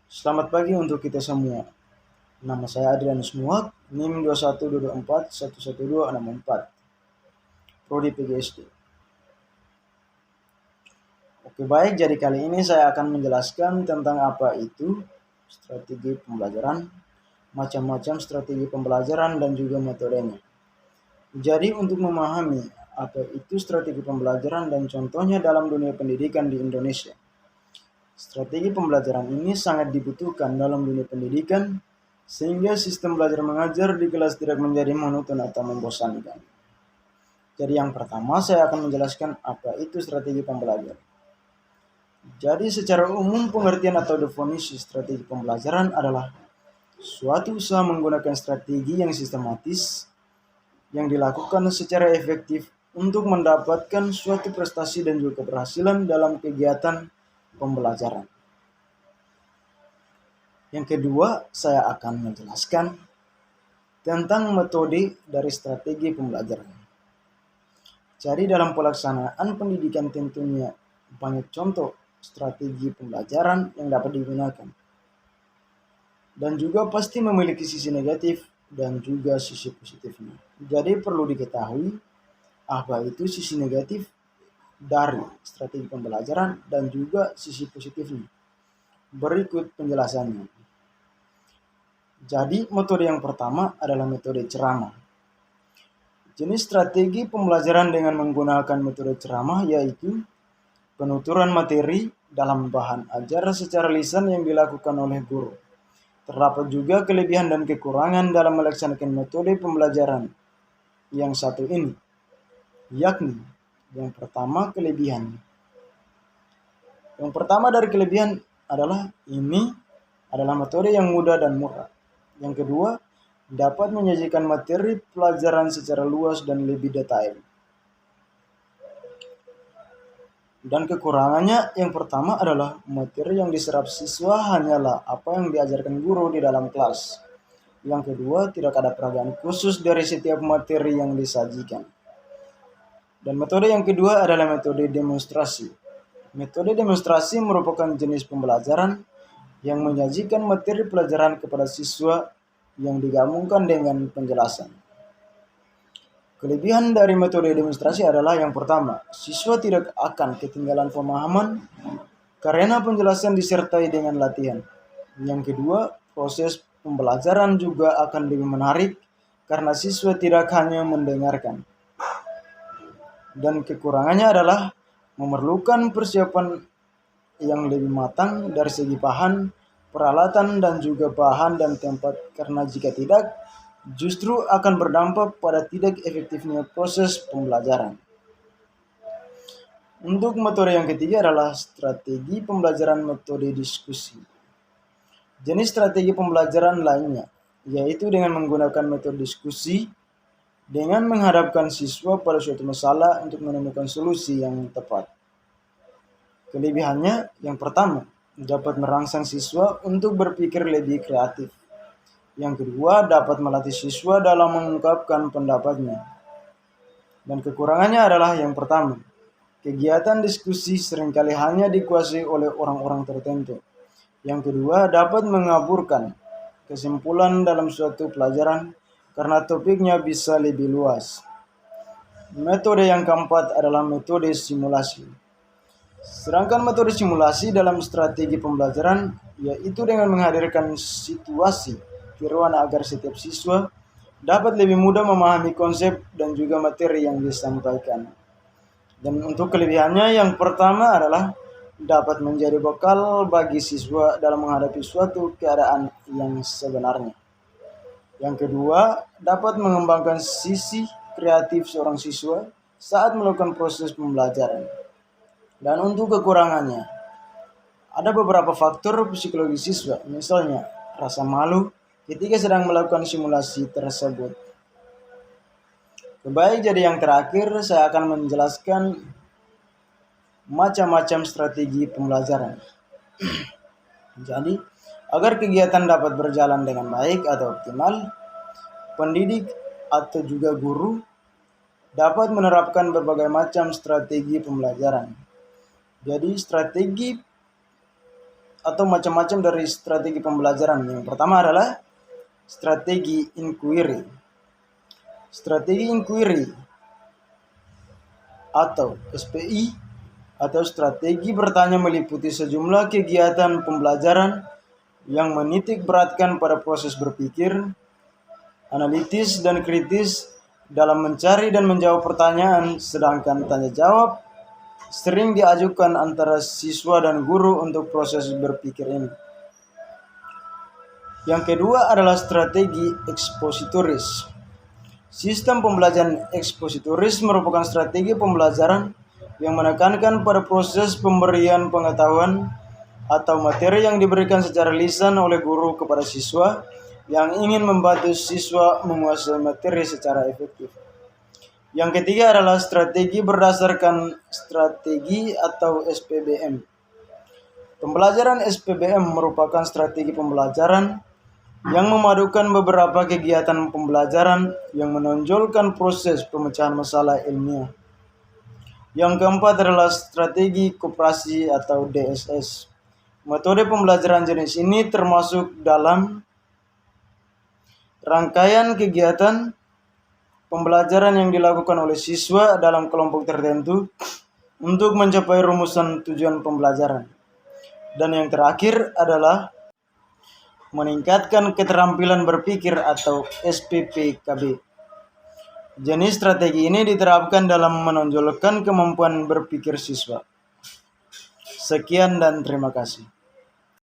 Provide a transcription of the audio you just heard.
Selamat pagi untuk kita semua. Nama saya Adrianus Muak, NIM 2124111264, Prodi PGSD. Oke baik, jadi kali ini saya akan menjelaskan tentang apa itu strategi pembelajaran, macam-macam strategi pembelajaran dan juga metodenya. Jadi untuk memahami apa itu strategi pembelajaran dan contohnya dalam dunia pendidikan di Indonesia. Strategi pembelajaran ini sangat dibutuhkan dalam dunia pendidikan sehingga sistem belajar mengajar di kelas tidak menjadi monoton atau membosankan. Jadi yang pertama saya akan menjelaskan apa itu strategi pembelajaran. Jadi secara umum pengertian atau definisi strategi pembelajaran adalah suatu usaha menggunakan strategi yang sistematis yang dilakukan secara efektif untuk mendapatkan suatu prestasi dan juga keberhasilan dalam kegiatan pembelajaran. Yang kedua, saya akan menjelaskan tentang metode dari strategi pembelajaran. Jadi dalam pelaksanaan pendidikan tentunya banyak contoh strategi pembelajaran yang dapat digunakan. Dan juga pasti memiliki sisi negatif dan juga sisi positifnya. Jadi perlu diketahui apa itu sisi negatif dari strategi pembelajaran dan juga sisi positifnya. Berikut penjelasannya. Jadi metode yang pertama adalah metode ceramah. Jenis strategi pembelajaran dengan menggunakan metode ceramah yaitu penuturan materi dalam bahan ajar secara lisan yang dilakukan oleh guru. Terdapat juga kelebihan dan kekurangan dalam melaksanakan metode pembelajaran yang satu ini, yakni yang pertama kelebihan. Yang pertama dari kelebihan adalah ini adalah metode yang mudah dan murah. Yang kedua, dapat menyajikan materi pelajaran secara luas dan lebih detail. Dan kekurangannya yang pertama adalah materi yang diserap siswa hanyalah apa yang diajarkan guru di dalam kelas. Yang kedua, tidak ada peragaan khusus dari setiap materi yang disajikan. Dan metode yang kedua adalah metode demonstrasi. Metode demonstrasi merupakan jenis pembelajaran yang menyajikan materi pelajaran kepada siswa yang digabungkan dengan penjelasan. Kelebihan dari metode demonstrasi adalah yang pertama, siswa tidak akan ketinggalan pemahaman karena penjelasan disertai dengan latihan. Yang kedua, proses pembelajaran juga akan lebih menarik karena siswa tidak hanya mendengarkan. Dan kekurangannya adalah memerlukan persiapan yang lebih matang dari segi bahan, peralatan dan juga bahan dan tempat karena jika tidak justru akan berdampak pada tidak efektifnya proses pembelajaran. Untuk metode yang ketiga adalah strategi pembelajaran metode diskusi. Jenis strategi pembelajaran lainnya yaitu dengan menggunakan metode diskusi dengan menghadapkan siswa pada suatu masalah untuk menemukan solusi yang tepat. Kelebihannya yang pertama, dapat merangsang siswa untuk berpikir lebih kreatif. Yang kedua, dapat melatih siswa dalam mengungkapkan pendapatnya. Dan kekurangannya adalah yang pertama, kegiatan diskusi seringkali hanya dikuasai oleh orang-orang tertentu. Yang kedua, dapat mengaburkan kesimpulan dalam suatu pelajaran karena topiknya bisa lebih luas. Metode yang keempat adalah metode simulasi. Sedangkan metode simulasi dalam strategi pembelajaran yaitu dengan menghadirkan situasi tiruan agar setiap siswa dapat lebih mudah memahami konsep dan juga materi yang disampaikan. Dan untuk kelebihannya yang pertama adalah dapat menjadi bekal bagi siswa dalam menghadapi suatu keadaan yang sebenarnya. Yang kedua, dapat mengembangkan sisi kreatif seorang siswa saat melakukan proses pembelajaran. Dan untuk kekurangannya, ada beberapa faktor psikologi siswa, misalnya rasa malu ketika sedang melakukan simulasi tersebut. Baik, jadi yang terakhir saya akan menjelaskan macam-macam strategi pembelajaran. Jadi, agar kegiatan dapat berjalan dengan baik atau optimal, pendidik atau juga guru dapat menerapkan berbagai macam strategi pembelajaran. Jadi, strategi atau macam-macam dari strategi pembelajaran. Yang pertama adalah strategi inquiry. Strategi inquiry atau SPI atau strategi bertanya meliputi sejumlah kegiatan pembelajaran yang menitik beratkan pada proses berpikir, analitis dan kritis dalam mencari dan menjawab pertanyaan, sedangkan tanya jawab sering diajukan antara siswa dan guru untuk proses berpikir ini. Yang kedua adalah strategi ekspositoris. Sistem pembelajaran ekspositoris merupakan strategi pembelajaran yang menekankan pada proses pemberian pengetahuan atau materi yang diberikan secara lisan oleh guru kepada siswa yang ingin membantu siswa menguasai materi secara efektif. Yang ketiga adalah strategi berdasarkan strategi atau SPBM. Pembelajaran SPBM merupakan strategi pembelajaran yang memadukan beberapa kegiatan pembelajaran yang menonjolkan proses pemecahan masalah ilmiah. Yang keempat adalah strategi koperasi atau DSS. Metode pembelajaran jenis ini termasuk dalam rangkaian kegiatan pembelajaran yang dilakukan oleh siswa dalam kelompok tertentu untuk mencapai rumusan tujuan pembelajaran. Dan yang terakhir adalah meningkatkan keterampilan berpikir atau SPPKB. Jenis strategi ini diterapkan dalam menonjolkan kemampuan berpikir siswa. Sekian dan terima kasih.